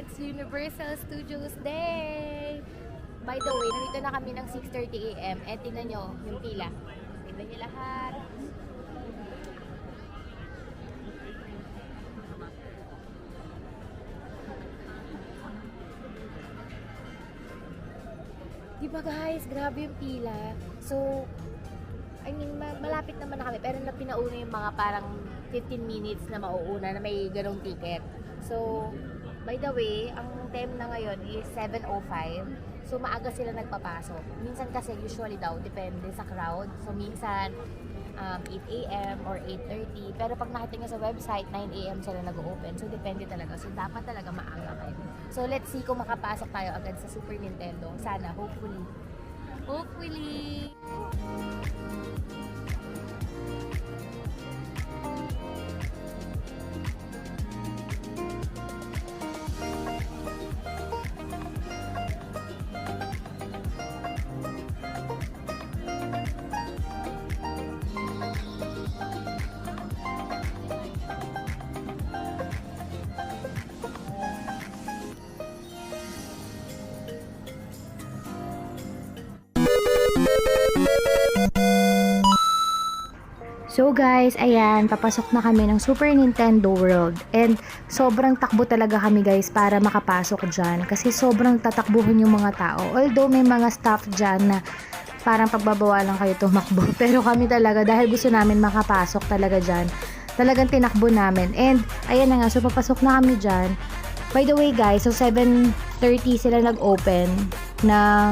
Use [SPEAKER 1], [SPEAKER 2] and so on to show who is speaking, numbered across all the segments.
[SPEAKER 1] It's Universal Studios Day! By the way, nandito na kami ng 6:30 AM. Tingnan nyo yung pila. Tingnan nyo lahat. Diba guys, grabe yung pila. So, malapit naman na kami. Pero pinauna yung mga parang 15 minutes na mauuna na may ganong ticket. So, by the way, ang time na ngayon is 7:05. So, maaga sila nagpapasok. Minsan kasi, usually daw, depende sa crowd. So, minsan, 8 AM or 8:30. Pero pag nakita nyo sa website, 9 AM sila nag-open. So, depende talaga. So, dapat talaga maaga kayo. So, let's see kung makapasok tayo agad sa Super Nintendo. Sana, hopefully. Hopefully! So guys, ayan, papasok na kami ng Super Nintendo World. And sobrang takbo talaga kami guys para makapasok dyan. Kasi sobrang tatakbuhan yung mga tao. Although may mga staff dyan na parang pagbabawalan kayo tumakbo. Pero kami talaga, dahil gusto namin makapasok talaga dyan, talagang tinakbo namin. And ayan na nga, so papasok na kami dyan. By the way guys, so 7:30 sila nag-open ng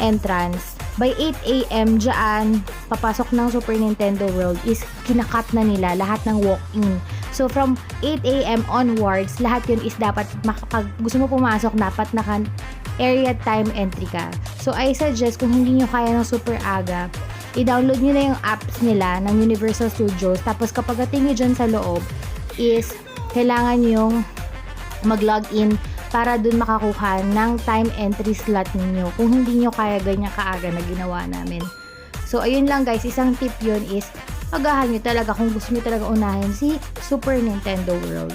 [SPEAKER 1] entrance. By 8 AM dyan, papasok ng Super Nintendo World is kinakat na nila lahat ng walk-in. So from 8 AM onwards, lahat yun is dapat, pag gusto mo pumasok, dapat area time entry ka. So I suggest kung hindi nyo kaya ng super aga, i-download nyo na yung apps nila ng Universal Studios. Tapos kapag ating nyo dyan sa loob, is kailangan yung mag-login para dun makakuha ng time entry slot ninyo kung hindi nyo kaya ganyan kaaga na ginawa namin. So ayun lang guys, isang tip yun is agahan nyo talaga kung gusto nyo talaga unahin si Super Nintendo World.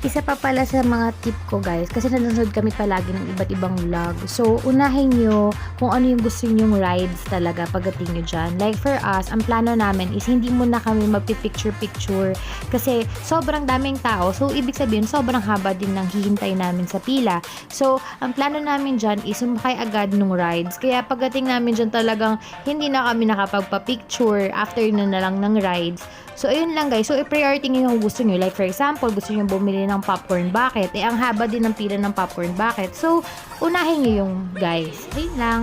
[SPEAKER 1] Isa pa pala sa mga tip ko guys, kasi nanonood kami palagi ng iba't ibang vlog. So, unahin nyo kung ano yung gusto nyong rides talaga pagdating nyo dyan. Like for us, ang plano namin is hindi muna kami magpipicture-picture kasi sobrang daming tao. So, ibig sabihin, sobrang haba din ng hihintay namin sa pila. So, ang plano namin dyan is sumakay agad nung rides. Kaya pagdating namin dyan talagang hindi na kami nakapagpa-picture after na lang ng rides. So, ayun lang guys. So, i-priority nyo yung gusto nyo. Like, for example, gusto nyo bumili ng popcorn bucket. Ang haba din ng pila ng popcorn bucket. So, unahin nyo yung guys. Ayun lang.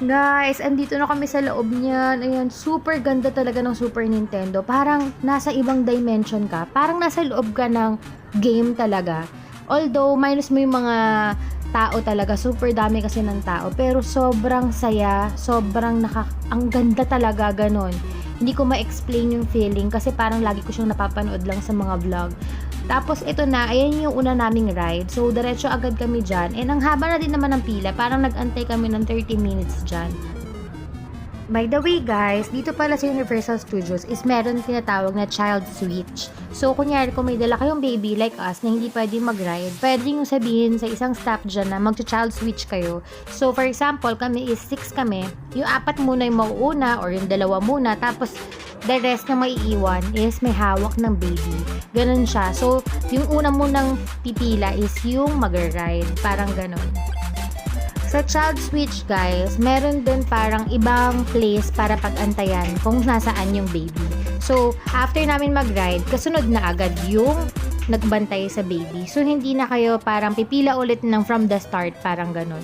[SPEAKER 1] Guys, andito na kami sa loob niyan. Ayan, super ganda talaga ng Super Nintendo. Parang nasa ibang dimension ka. Parang nasa loob ka ng game talaga. Although, minus mo yung mga tao talaga. Super dami kasi ng tao. Pero sobrang saya. Sobrang ang ganda talaga, ganon. Hindi ko ma-explain yung feeling kasi parang lagi ko siyang napapanood lang sa mga vlog. Tapos ito na, ayan yung una naming ride. So, diretso agad kami dyan. And ang haba na din naman ng pila. Parang nag-antay kami ng 30 minutes dyan. By the way guys, dito pala sa Universal Studios is meron tinatawag na child switch. So kunyari kung may dala kayong baby like us na hindi pwede mag-ride, pwede yung sabihin sa isang staff dyan na mag-child switch kayo. So for example, kami is 6 kami, yung 4 muna yung mauuna or yung 2 muna, tapos the rest na maiiwan is may hawak ng baby. Ganun siya. So yung una munang pipila is yung mag-ride. Parang ganun. Sa child switch guys, meron din parang ibang place para pag-antayan kung nasaan yung baby. So, after namin mag-ride, kasunod na agad yung nagbantay sa baby. So, hindi na kayo parang pipila ulit ng from the start, parang ganun.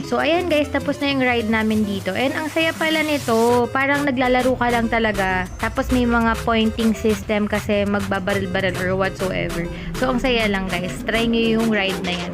[SPEAKER 1] So, ayan guys, tapos na yung ride namin dito. And ang saya pala nito, parang naglalaro ka lang talaga. Tapos may mga pointing system kasi magbabaril-baril or whatsoever. So, ang saya lang guys. Try nyo yung ride na yan.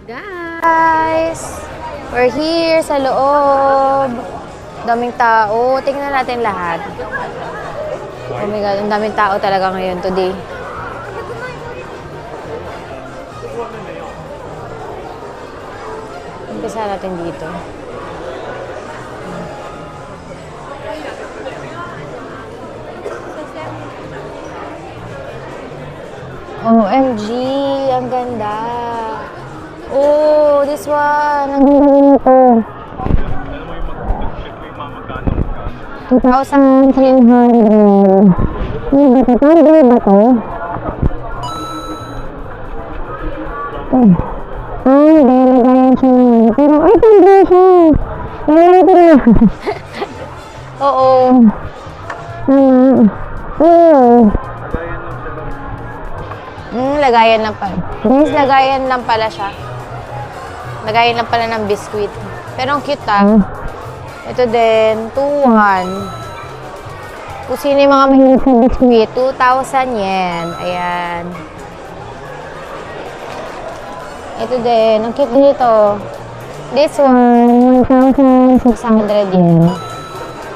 [SPEAKER 1] Guys, we're here sa loob. Daming tao. Tingnan natin lahat. Oh my God, ang daming tao talaga ngayon today. Umpisa natin dito. OMG, ang ganda. Oh, this one. Ang ganda nito. 2,300. Hindi ba ito? Ay, nilagayan siya. Pero, ay, hindi siya. Nilagay na. Oo. Lagayan lang pala. Guys, lagayan lang pala siya. Lagayan lang pala ng biscuit. Pero ang cute ah. Ito din, 2,100. Kung sino yung mga mahilig sa biscuit, 2,000 yen. Ayan. Ito din, ang cute nito. This one, 1,600 yen.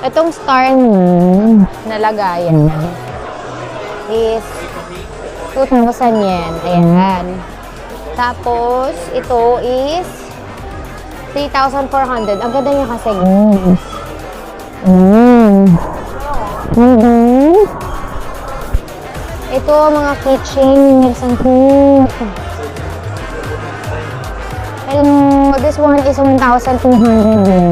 [SPEAKER 2] Itong star naman na lagayan is 2,000 yen. Ayan. Tapos, ito is 3,400. Ang ganda niya kasi, guys. Ito, mga keychain. Isang cute. Hello, this one is 1,200 yen.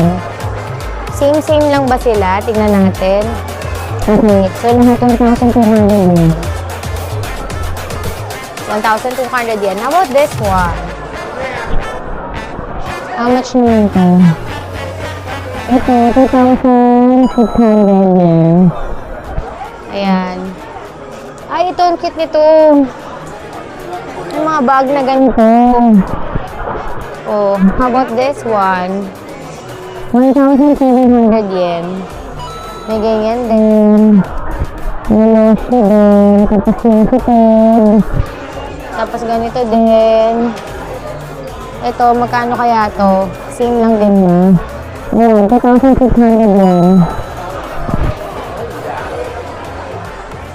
[SPEAKER 2] Same lang ba sila? Tignan natin. Okay, so lahat 1,200 yen. 1,200 yen. How about this one? How much naman ito? Ito, 2,600 yen. Ayan. Ay, ito, ang cute nito. May mga bag na ganito. Oh, how about this one? 1,700 yen. May ganyan din. May lotion din. Tapos yung sipod. Tapos ganito din. Ito, magkano kaya to? Same lang din na. Ayan, 2,600 yen.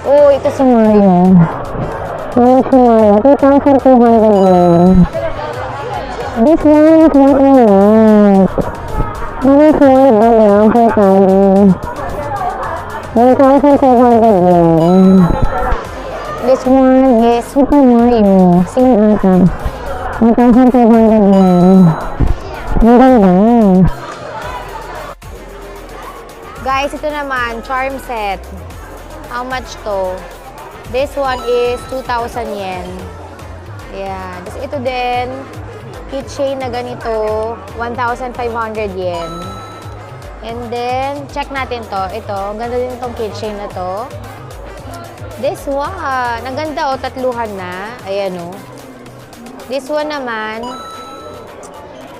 [SPEAKER 2] Oh, ito si Mario. Ayan si Mario. 2,200 yen. This one is what I want. This one is around 4,000. 1,200 yen. This one is Super Mario. Same ata. 1,200 yen. Ang ganda. Guys, ito naman, charm set. How much to? This one is 2,000 yen. Yeah. Tapos ito din, keychain na ganito, 1,500 yen. And then, check natin to. Ito, ang ganda din itong keychain na to. This one, ang ganda o, tatluhan na. Ayan o. This one naman,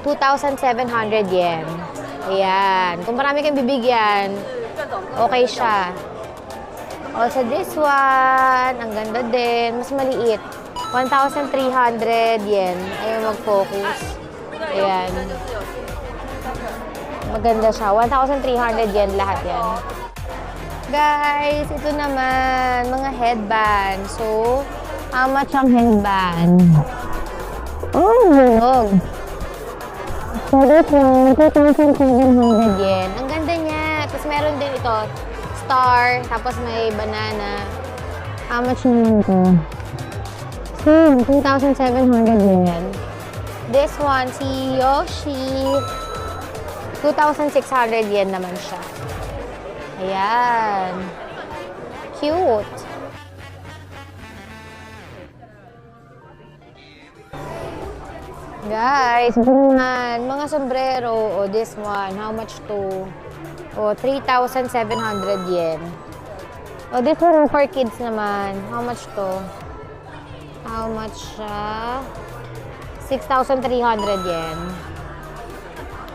[SPEAKER 2] 2,700 yen. Ayan. Kung marami kang bibigyan, okay siya. Also, this one, ang ganda din. Mas maliit. 1,300 yen. Ayaw mag-focus. Ayan. Maganda siya. 1,300 yen lahat yan. Guys, ito naman, mga headband. So, how much ang headband? Oh, hulog. So, this one, 2,700 yen. Ang ganda niya. Tapos meron din ito, star, tapos may banana. How much naman ito? 2,700 yen. This one, si Yoshi. 2,600 yen naman siya. Ayan. Cute. Guys, ito naman, mga sombrero. O, this one, how much to? O, 3,700 yen. O, this one for kids naman. How much to? How much siya? 6,300 yen.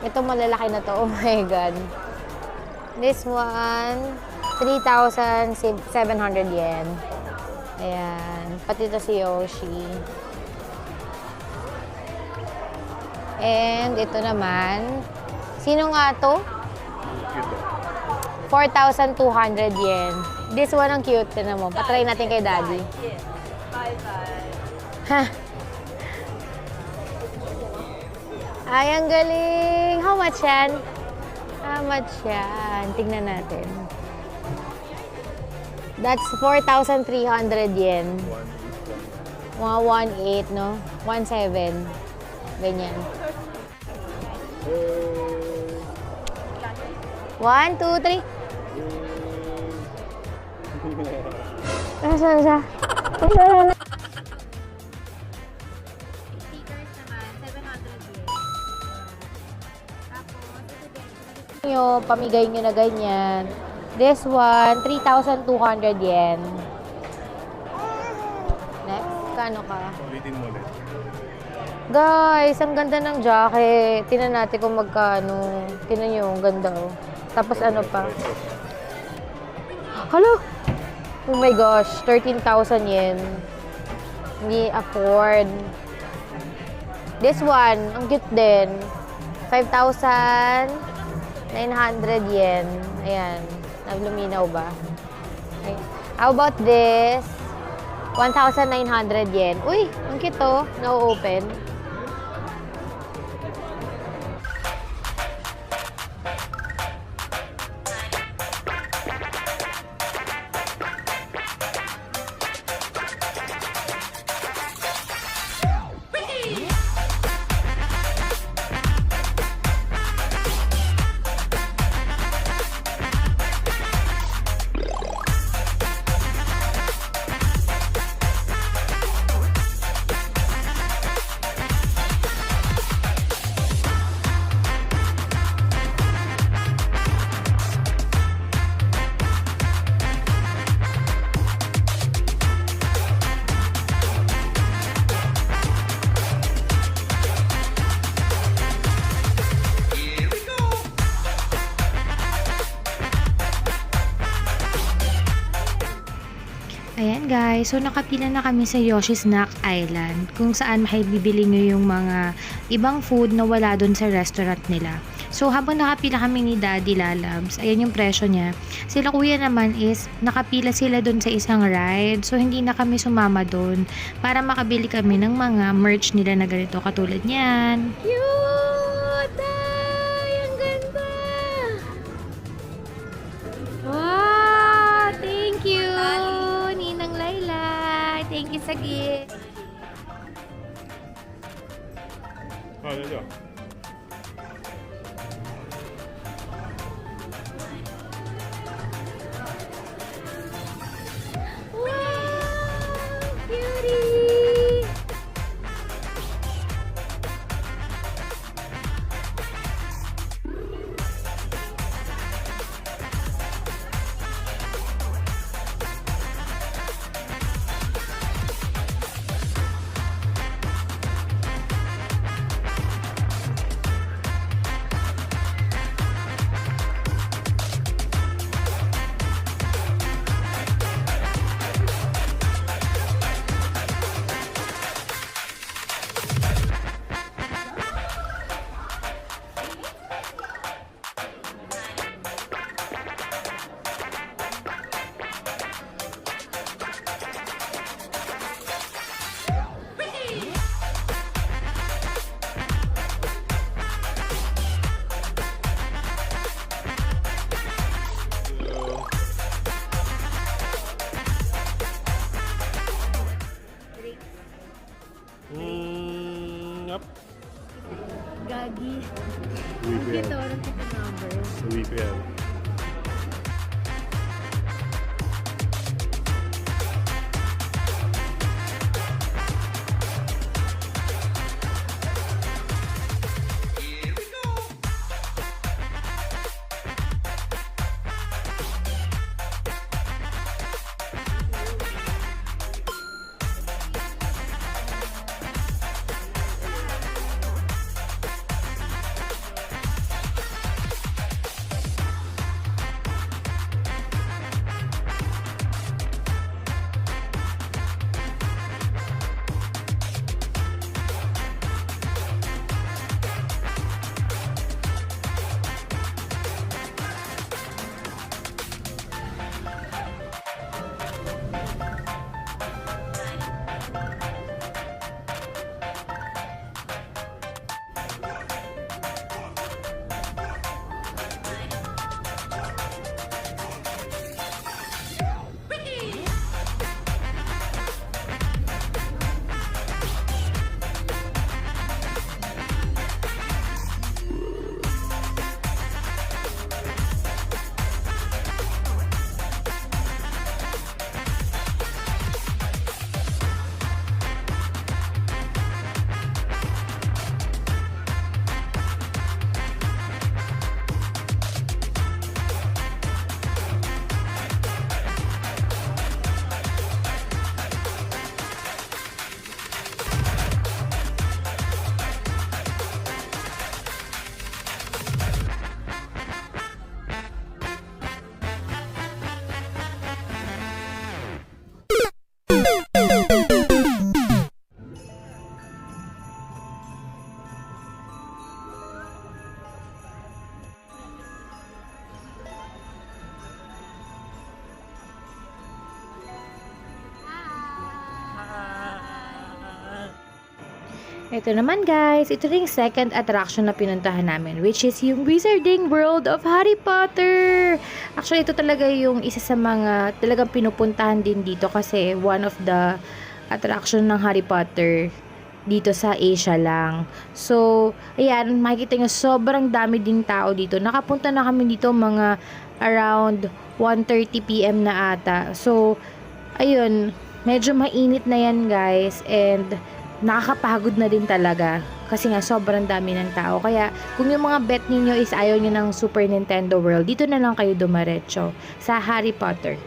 [SPEAKER 2] Ito malalaki na to. Oh my God. This one, 3,700 yen. Ayan. Pati ito si Yoshi. And ito naman. Sino nga to? 4,200 yen. This one ang cute. Tinan mo. Patry natin kay Daddy. Ha? Ay, ang galing. How much yan? How much yan? Tignan natin. That's 4,300 yen. 1,8, no? 1,7. Ganyan. 1, 2, 3. Nasaan siya? Nasaan na? Nyo, pamigay nyo na ganyan. This one, 3,200 yen. Next, kano ka?
[SPEAKER 3] Ulitin mo ulit.
[SPEAKER 2] Guys, ang ganda ng jacket. Tingnan natin kung magkano. Tingnan nyo, ang ganda oh. Tapos ano pa? Hala! Oh my gosh, 13,000 yen. Hindi afford. This one, ang cute din. 5,000. 900 yen. Ayan. Nagluminaw ba? Okay. How about this? 1,900 yen. Uy, ang cute to. No-open.
[SPEAKER 1] Ayan guys, so nakapila na kami sa Yoshi Snack Island kung saan bibili nyo yung mga ibang food na wala dun sa restaurant nila. So habang nakapila kami ni Daddy Lalabs, ayan yung presyo niya. Sila kuya naman is nakapila sila dun sa isang ride, so hindi na kami sumama dun para makabili kami ng mga merch nila na ganito katulad niyan.
[SPEAKER 2] Cute! Ay, ang ganda! Wow! Thank you! Ninang Laila! Thank you sa gift! Wow! Cutie!
[SPEAKER 3] Yep.
[SPEAKER 2] Gagi.
[SPEAKER 3] Louis
[SPEAKER 2] Ito,
[SPEAKER 3] Vuitton.
[SPEAKER 2] ang cute number.
[SPEAKER 3] Louis Vuitton.
[SPEAKER 1] Ito naman guys, ito rin yung second attraction na pinuntahan namin, which is yung Wizarding World of Harry Potter. Actually, ito talaga yung isa sa mga talagang pinupuntahan din dito kasi one of the attraction ng Harry Potter dito sa Asia lang. So, ayan, makikita nyo, sobrang dami ding tao dito. Nakapunta na kami dito mga around 1:30 PM na ata. So, ayun, medyo mainit na yan guys, and nakakapagod na din talaga kasi nga sobrang dami ng tao. Kaya kung yung mga bet ninyo is ayaw nyo ng Super Nintendo World, dito na lang kayo dumaretso sa Harry Potter.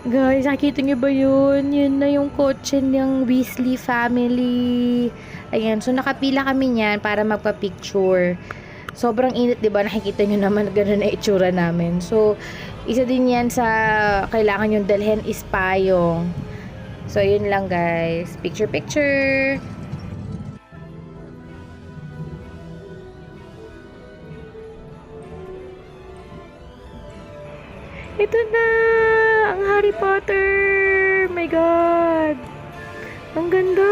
[SPEAKER 1] Guys, nakikita niyo ba yun? Yun na yung kotse ng Weasley family. Ayan, so nakapila kami niyan para magpa-picture. Sobrang init, 'di ba? Nakikita niyo naman gano'n na itsura namin. So, isa din 'yan sa kailangan yung dalhin is payong. So, yun lang guys. Picture, picture. Ito na! Ang Harry Potter! My God! Ang ganda!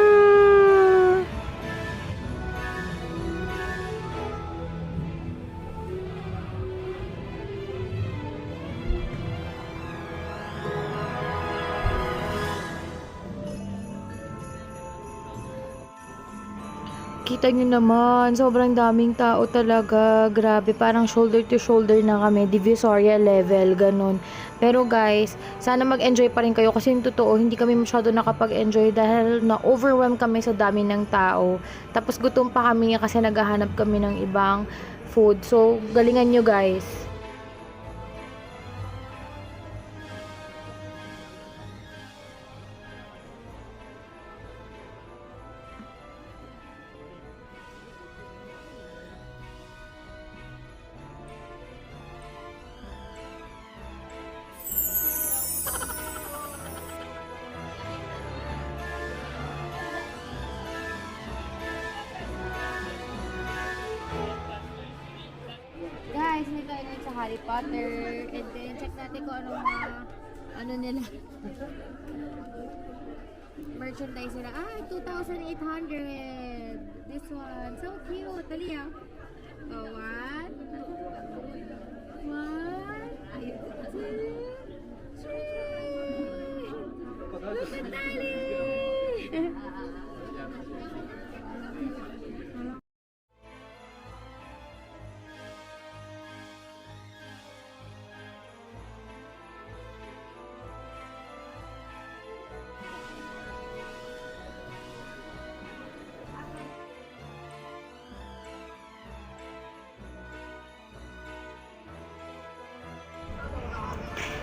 [SPEAKER 1] Kita nyo naman, sobrang daming tao talaga. Grabe, parang shoulder to shoulder na kami. Divisoria level, ganun. Pero guys, sana mag-enjoy pa rin kayo kasi yung totoo, hindi kami masyado nakapag-enjoy dahil na-overwhelm kami sa dami ng tao. Tapos gutom pa kami kasi naghahanap kami ng ibang food. So, galingan nyo guys. Guys, may tayo ngayon sa Harry Potter. And then, check natin kung anong ano nila. Merchandise nila. Ah, 2,800. This one. So cute. Dali ah. Oh, one. One. Two. Three. Look at Dali!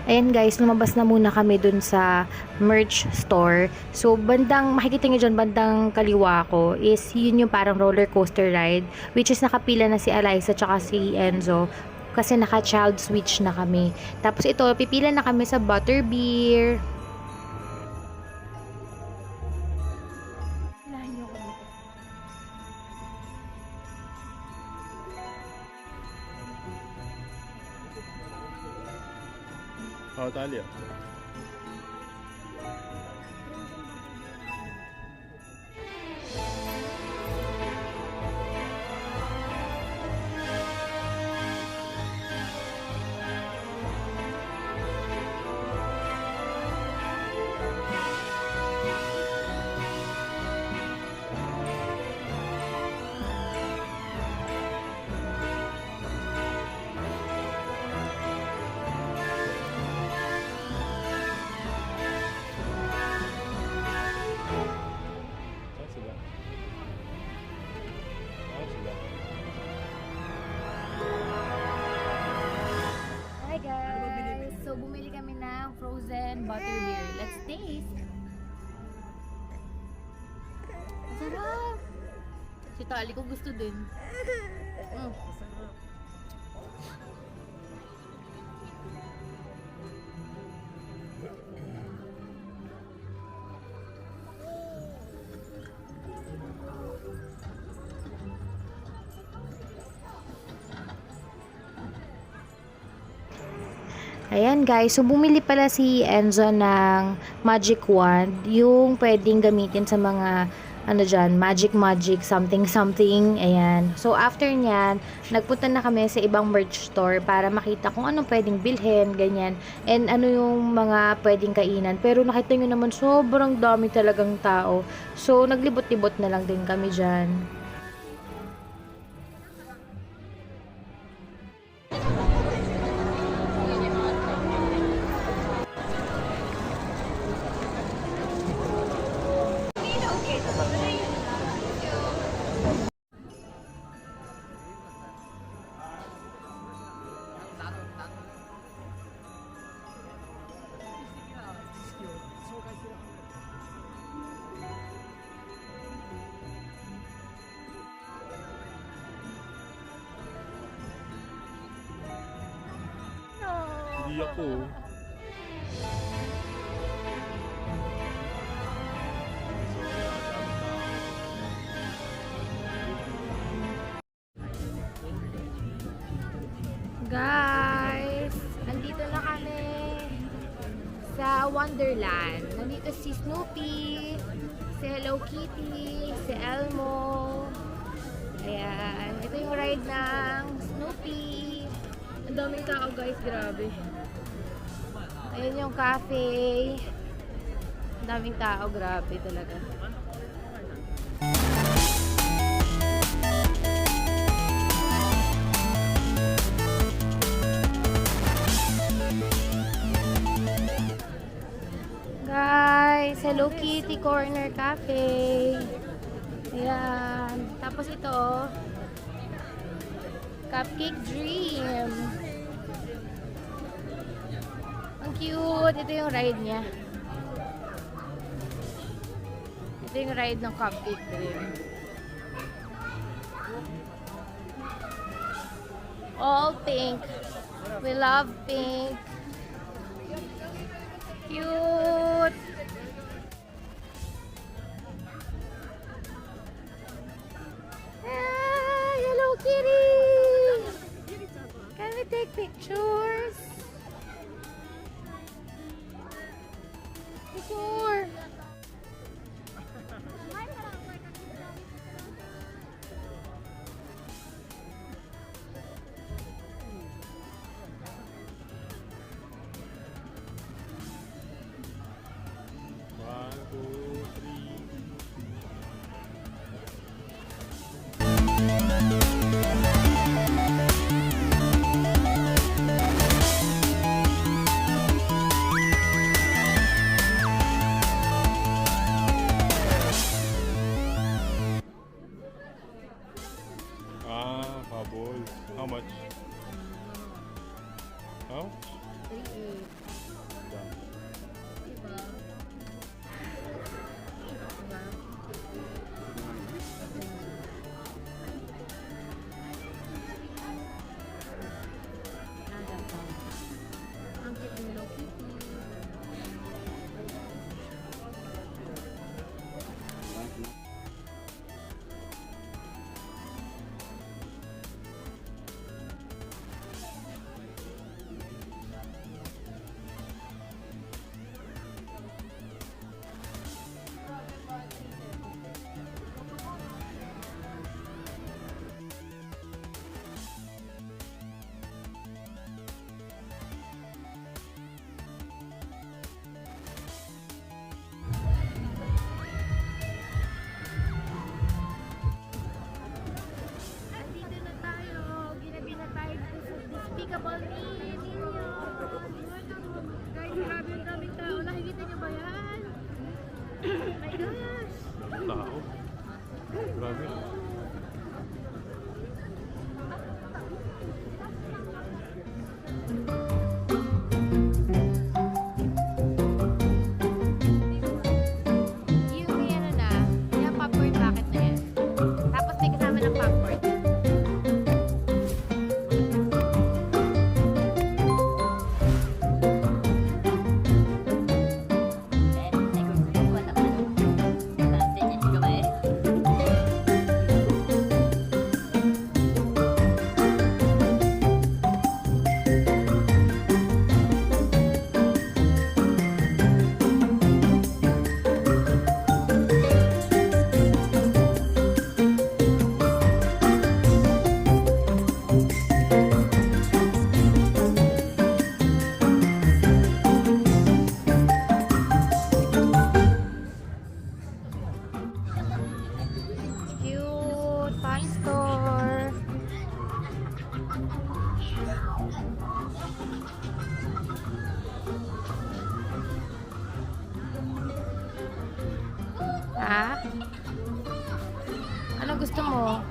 [SPEAKER 1] Ayan guys, lumabas na muna kami dun sa merch store. So, makikita nyo dyan, bandang kaliwa ko, is yun yung parang roller coaster ride, which is nakapila na si Eliza tsaka si Enzo, kasi naka-child switch na kami. Tapos ito, pipila na kami sa butterbeer.
[SPEAKER 3] Oh, Talia.
[SPEAKER 1] Hi guys! So, bumili kami ng frozen butterbeer. Let's taste! Sarap! Si Tali ko gusto din. Ayan guys, so bumili pala si Enzo ng magic wand, yung pwedeng gamitin sa mga ano dyan, magic something. Ayan. So after nyan, nagpunta na kami sa ibang merch store para makita kung anong pwedeng bilhin, ganyan. And ano yung mga pwedeng kainan. Pero nakita nyo naman, sobrang dami talagang tao. So naglibot-libot na lang din kami dyan.
[SPEAKER 3] Hindi ako.
[SPEAKER 2] Guys, nandito na kami sa Wonderland. Nandito si Snoopy, si Hello Kitty, si Elmo. Ayan, ito yung ride ng Snoopy. Ang daming tao guys, grabe. Ayan yung cafe. Ang daming tao, grabe talaga. Guys, Hello Kitty Corner Cafe. Ayan. Tapos ito, Cupcake Dream. Ang cute. Ito yung ride niya. Ito yung ride ng Cupcake Dream. All pink. We love pink. Cute! Ah, Hello Kitty! Can we take pictures? Picture!
[SPEAKER 3] One, two, three. Bubbles. How much? How?
[SPEAKER 2] 3.8.
[SPEAKER 3] Done.
[SPEAKER 2] Diba? Ang cute ng Hello Kitty. Andito na tayo. Ginabi na tayo dito sa Despicable Me. Guys, grabe yung daming tao. Nakikita niyo ba yan? My gosh!
[SPEAKER 3] Tao. Grabe.
[SPEAKER 2] Yung may ano na, yung popcorn bucket na yan. Tapos may kasama ng popcorn. gusto mo?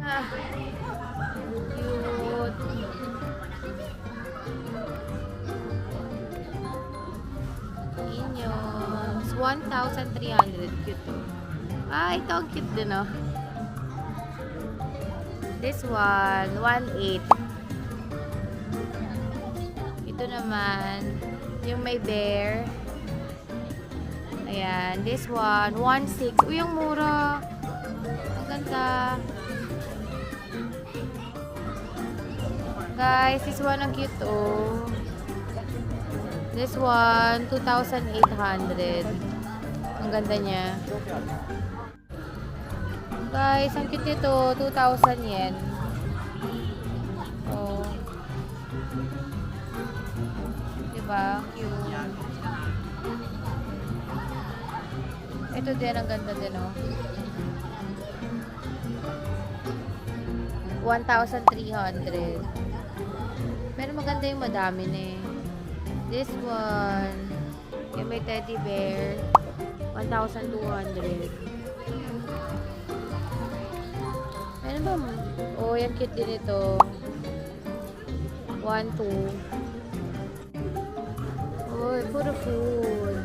[SPEAKER 2] Ah, cute. Minions. 1,300. Cute to. Ah, ito ang cute din, oh. This one, 1,800. Ito naman, yung may bear. Ayan, this one, 1,600. Uy, ang mura. Ang ganda. Guys, this one ang cute, oh. This one, 2,800. Ang ganda niya. Guys, ang cute nito, 2,000 yen. Oh. Diba? Cute. Ito din, ang ganda din, oh. 1,300. Pero maganda yung madami na eh. This one, yung may teddy bear, 1,200. Ano ba? Oh, yan cute din ito. 1,200. Oh, puro food.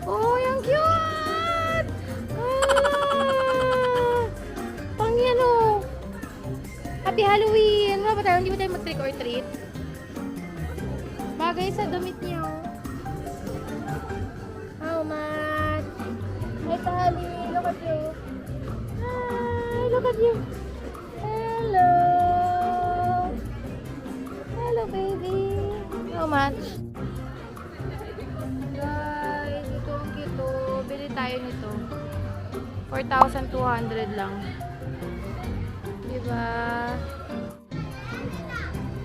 [SPEAKER 2] Oh, yung cute! Ah! Pang yan, oh. Happy Halloween! Wala ba tayo? Hindi ba tayo mag-trick or treat? Bagay sa damit niyo. How much? Hi, Tali. Look at you. Hi, look at you. Hello. Hello, baby. How much? Guys, ito ang cute. Bili tayo nito. 4,200 lang. Diba?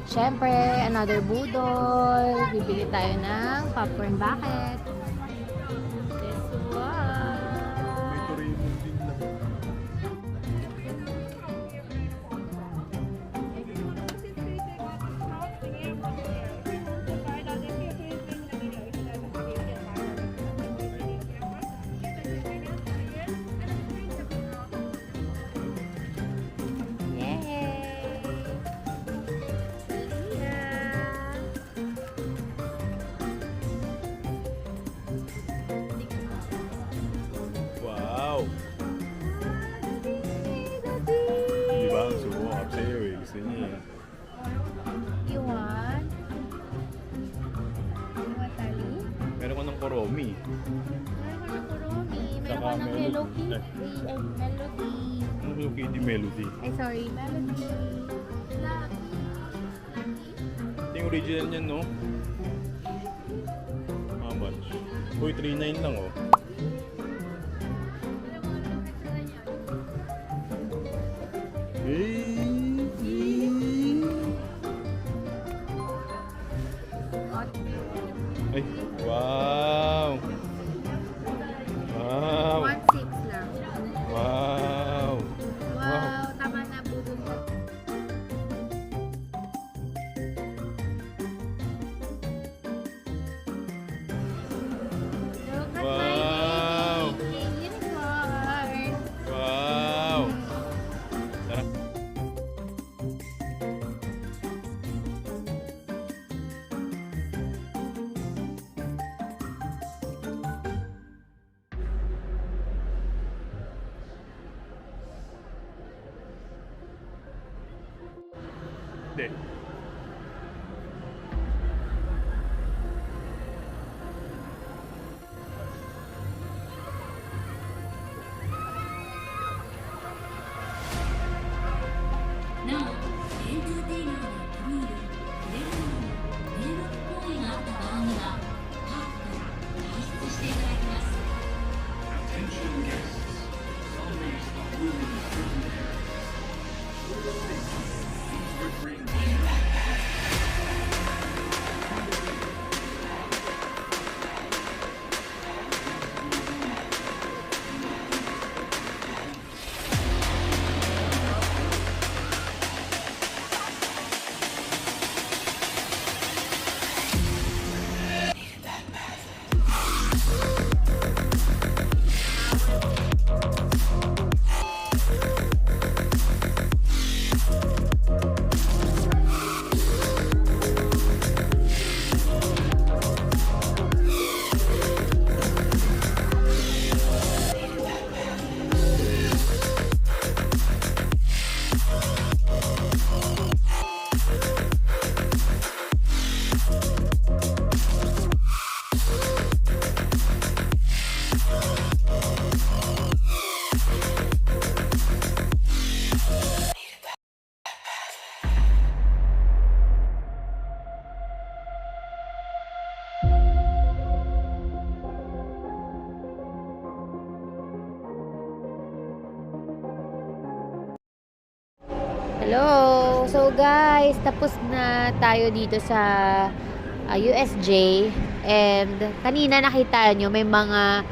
[SPEAKER 2] Siyempre, another budol. Bibili tayo ng popcorn bucket. This one.
[SPEAKER 3] May Doraemon din lang.
[SPEAKER 2] Yay!
[SPEAKER 3] Wow! Di ba? Sumuha sa'yo eh. Gusto niya eh.
[SPEAKER 2] You want? You want tali?
[SPEAKER 3] Meron ko ng Koromi.
[SPEAKER 2] Meron ka ng Kuromi. Meron
[SPEAKER 3] Saka
[SPEAKER 2] ka ng
[SPEAKER 3] Melody.
[SPEAKER 2] Hello Kitty. Ay, Melody.
[SPEAKER 3] Ano yung Kitty Melody?
[SPEAKER 2] Ay, sorry. Melody. Lucky.
[SPEAKER 3] Ito yung original niyan, no? How much? Uy, 3,900 lang, oh. Hey! Ay, wow! Wow!
[SPEAKER 2] 1,600 lang.
[SPEAKER 3] Wow!
[SPEAKER 2] Wow, tama na budol ko. Look at
[SPEAKER 3] Wow.
[SPEAKER 2] my baby unicorn.
[SPEAKER 3] Wow! Sarap. Hindi.
[SPEAKER 4] Bring
[SPEAKER 2] Hello! So guys, tapos na tayo dito sa USJ and kanina nakita nyo may mga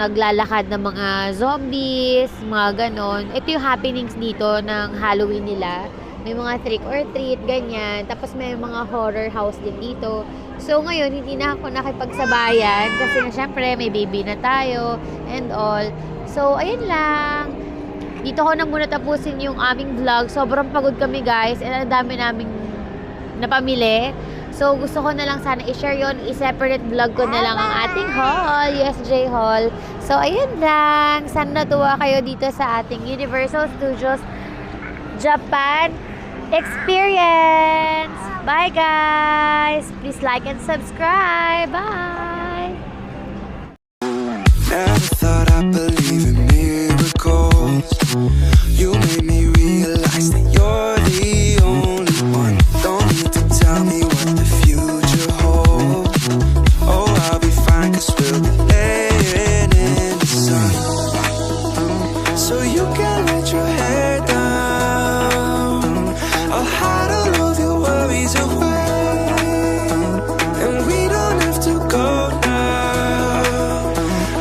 [SPEAKER 2] naglalakad na mga zombies, mga ganon. Ito yung happenings dito ng Halloween nila. May mga trick or treat, ganyan. Tapos may mga horror house din dito. So ngayon, hindi na ako nakipagsabayan kasi na syempre may baby na tayo and all. So ayun lang. Dito ko na muna tapusin yung aming vlog. Sobrang pagod kami guys and ang dami naming napamili. So gusto ko na lang sana i-share yon, i-separate vlog ko na lang ang ating haul, USJ haul. So ayun lang. Sana natuwa kayo dito sa ating Universal Studios Japan experience. Bye guys. Please like and subscribe. Bye.
[SPEAKER 4] Never thought I'd believe in miracles. You made me realize that you're the only one. Don't need to tell me what the future holds. Oh, I'll be fine 'cause we'll be laying in the sun. So you can let your hair down. I'll hide all of your worries away, and we don't have to go now.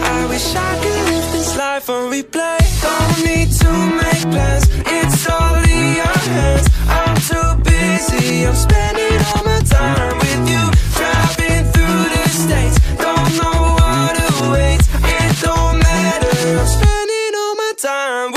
[SPEAKER 4] I wish I could live this life on replay. Don't need to make plans, it's all in your hands. I'm too busy, I'm spending all my time with you. Driving through the states, don't know what awaits. It don't matter, I'm spending all my time with you.